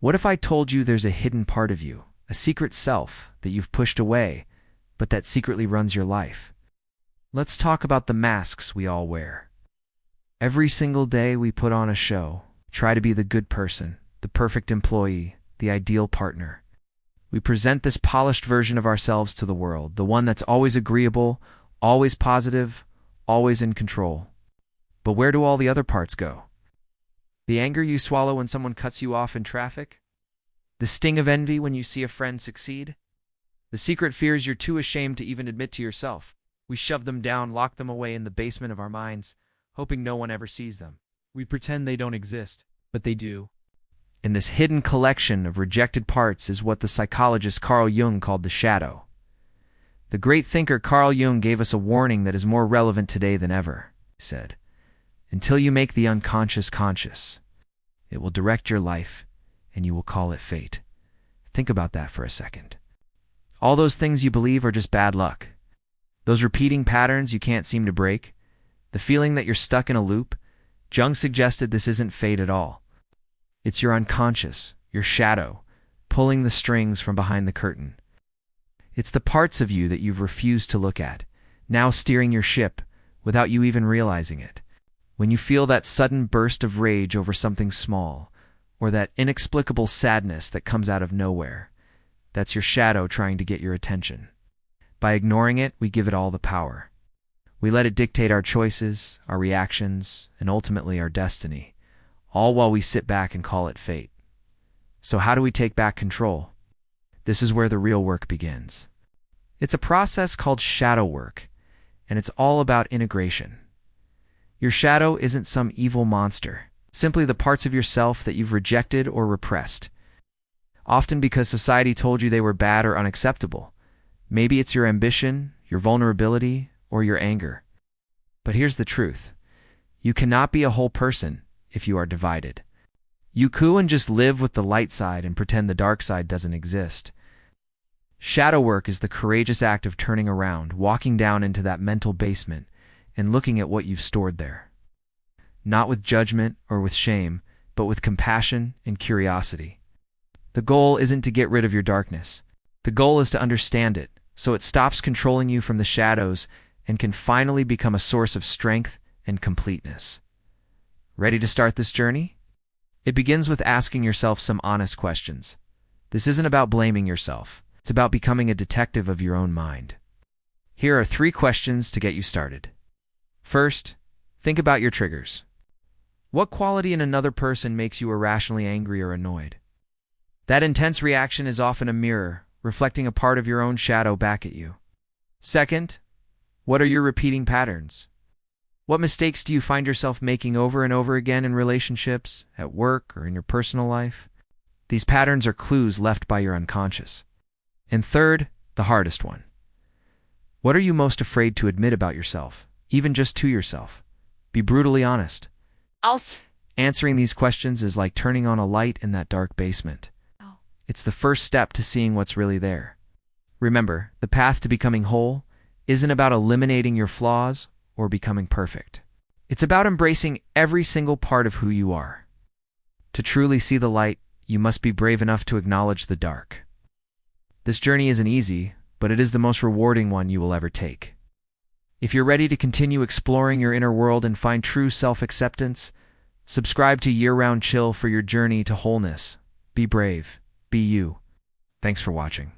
What if I told you there's a hidden part of you, a secret self that you've pushed away, but that secretly runs your life? Let's talk about the masks we all wear. Every single day we put on a show, try to be the good person, the perfect employee, the ideal partner. We present this polished version of ourselves to the world, the one that's always agreeable, always positive, always in control. But where do all the other parts go? The anger you swallow when someone cuts you off in traffic? The sting of envy when you see a friend succeed? The secret fears you're too ashamed to even admit to yourself. We shove them down, lock them away in the basement of our minds, hoping no one ever sees them. We pretend they don't exist, but they do. And this hidden collection of rejected parts is what the psychologist Carl Jung called the shadow. The great thinker Carl Jung gave us a warning that is more relevant today than ever. He said, "Until you make the unconscious conscious, it will direct your life, and you will call it fate." Think about that for a second. All those things you believe are just bad luck. Those repeating patterns you can't seem to break, the feeling that you're stuck in a loop, Jung suggested this isn't fate at all. It's your unconscious, your shadow, pulling the strings from behind the curtain. It's the parts of you that you've refused to look at, now steering your ship without you even realizing it. When you feel that sudden burst of rage over something small, or that inexplicable sadness that comes out of nowhere, that's your shadow trying to get your attention. By ignoring it, we give it all the power. We let it dictate our choices, our reactions, and ultimately our destiny, all while we sit back and call it fate. So how do we take back control? This is where the real work begins. It's a process called shadow work, and it's all about integration. Your shadow isn't some evil monster, simply the parts of yourself that you've rejected or repressed, often because society told you they were bad or unacceptable. Maybe it's your ambition, your vulnerability, or your anger. But here's the truth. You cannot be a whole person if you are divided. You couldn't just live with the light side and pretend the dark side doesn't exist. Shadow work is the courageous act of turning around, walking down into that mental basement, and looking at what you've stored there. Not with judgment or with shame, but with compassion and curiosity. The goal isn't to get rid of your darkness. The goal is to understand it, so it stops controlling you from the shadows and can finally become a source of strength and completeness. Ready to start this journey? It begins with asking yourself some honest questions. This isn't about blaming yourself. It's about becoming a detective of your own mind. Here are 3 questions to get you started. First, think about your triggers. What quality in another person makes you irrationally angry or annoyed? That intense reaction is often a mirror, reflecting a part of your own shadow back at you. Second, what are your repeating patterns? What mistakes do you find yourself making over and over again in relationships, at work, or in your personal life? These patterns are clues left by your unconscious. And third, the hardest one. What are you most afraid to admit about yourself, even just to yourself? Be brutally honest. Answering these questions is like turning on a light in that dark basement. It's the first step to seeing what's really there. Remember, the path to becoming whole isn't about eliminating your flaws or becoming perfect. It's about embracing every single part of who you are. To truly see the light, you must be brave enough to acknowledge the dark. This journey isn't easy, but it is the most rewarding one you will ever take. If you're ready to continue exploring your inner world and find true self-acceptance, subscribe to Year-Round Chill for your journey to wholeness. Be brave. Be you. Thanks for watching.